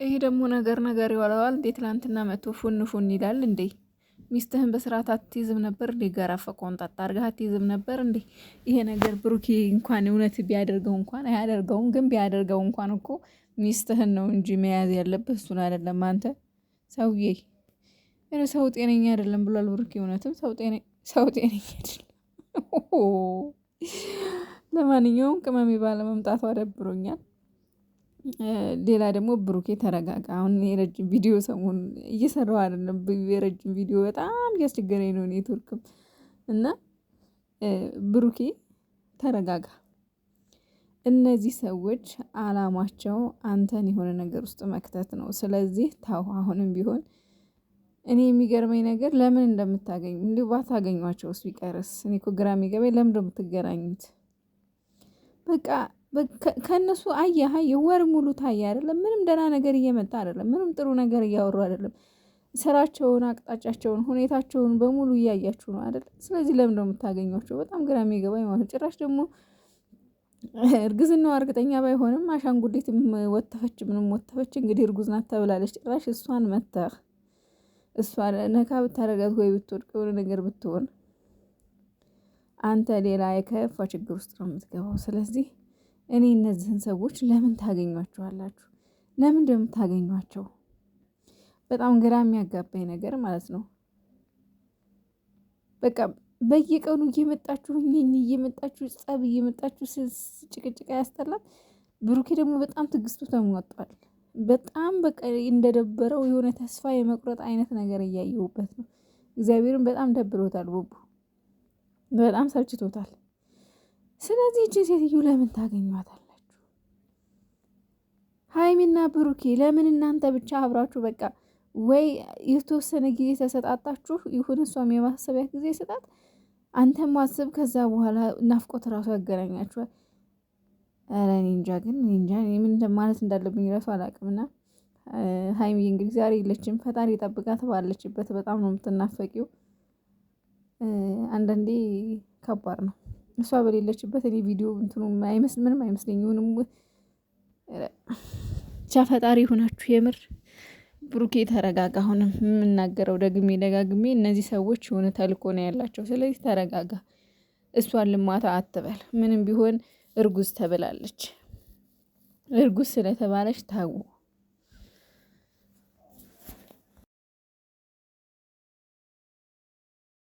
ይሄ ደግሞ ነገር ይዋለዋል እንዴ? ትላንትና መቶ ፉን ይላል እንዴ? ሚስትህን በስርዓት አትይዝም ነበር እንዴ? ገራፈ ቆንጣጣ አድርገህ አትይዝም ነበር እንዴ? ይሄ ነገር ብሩኬ እንኳን እውነት ቢያደርገው እንኳን አያደርገውም፣ ግን ቢያደርገው እንኳን እኮ ሚስትህን ነው እንጂ መያዝ ያለብህ እሱን አይደለም። አንተ ሰውዬ ሰው ጤነኛ አይደለም ብሏል ብሩኬ። እውነትም ሰው ጤነኛ አይደለም። ለማንኛውም ቅመሜ ባለመምጣቷ ደብሮኛል። ሌላ ደግሞ ብሩኬ ተረጋጋ። አሁን የረጅም ቪዲዮ ሰሞኑን እየሰራው አይደለም። የረጅም ቪዲዮ በጣም እያስቸገረኝ ነው ኔትወርክም እና ብሩኬ ተረጋጋ። እነዚህ ሰዎች አላማቸው አንተን የሆነ ነገር ውስጥ መክተት ነው። ስለዚህ ታው አሁንም ቢሆን እኔ የሚገርመኝ ነገር ለምን እንደምታገኙ እንዲሁ ባታገኟቸውስ ቢቀርስ? እኔ እኮ ግራ የሚገባኝ ለምን እንደምትገናኙት በቃ ከእነሱ አየህ ወር ሙሉ ታየ አይደለም። ምንም ደህና ነገር እየመጣ አይደለም። ምንም ጥሩ ነገር እያወሩ አይደለም። ስራቸውን፣ አቅጣጫቸውን፣ ሁኔታቸውን በሙሉ እያያችሁ ነው አይደለም። ስለዚህ ለምን ነው የምታገኟቸው? በጣም ግራ የሚገባኝ ማለት ነው። ጭራሽ ደግሞ እርግዝናዋ እርግጠኛ ባይሆንም አሻንጉሊትም ወተፈች ምንም ወተፈች እንግዲህ እርጉዝ ናት ተብላለች። ጭራሽ እሷን መተህ እሷ ነካ ብታረጋት ወይ ብትወድቅ የሆነ ነገር ብትሆን አንተ ሌላ የከፋ ችግር ውስጥ ነው የምትገባው። ስለዚህ እኔ እነዚህን ሰዎች ለምን ታገኟቸዋላችሁ? ለምን እንደምታገኟቸው በጣም ግራ የሚያጋባኝ ነገር ማለት ነው። በቃ በየቀኑ እየመጣችሁ ጸብ እየመጣችሁ ጭቅጭቅ ያስጠላል። ብሩኬ ደግሞ በጣም ትዕግስቱ ተሟጧል። በጣም በቃ እንደደበረው የሆነ ተስፋ የመቁረጥ አይነት ነገር እያየሁበት ነው። እግዚአብሔርን በጣም ደብሮታል። ቡቡ በጣም ሰልችቶታል። ስለዚህ እቺ ሴትዮ ለምን ታገኟታላችሁ? ሀይሚና ብሩኬ ለምን እናንተ ብቻ አብራችሁ በቃ ወይ የተወሰነ ጊዜ ተሰጣጣችሁ ይሁን፣ እሷም የማሰቢያ ጊዜ ስጣት፣ አንተም ማስብ። ከዛ በኋላ ናፍቆት ራሱ ያገናኛችኋል። ኧረ እኔ እንጃ፣ ግን እኔ እንጃ ምን ማለት እንዳለብኝ ራሱ አላውቅምና ሀይሚ እንግዲህ ዛሬ የለችም። ፈጣሪ ጠብቃት ባለችበት። በጣም ነው የምትናፈቂው። አንዳንዴ ከባድ ነው እሷ በሌለችበት። እኔ ቪዲዮ እንትኑ ምንም አይመስለኝም። ብቻ ፈጣሪ ሆናችሁ የምር ብሩኬ ተረጋጋ። አሁንም የምናገረው ደግሜ ደጋግሜ እነዚህ ሰዎች የሆነ ተልእኮ ነው ያላቸው። ስለዚህ ተረጋጋ። እሷን ልማታ አትበል። ምንም ቢሆን እርጉዝ ተብላለች። እርጉዝ ስለተባለች ታው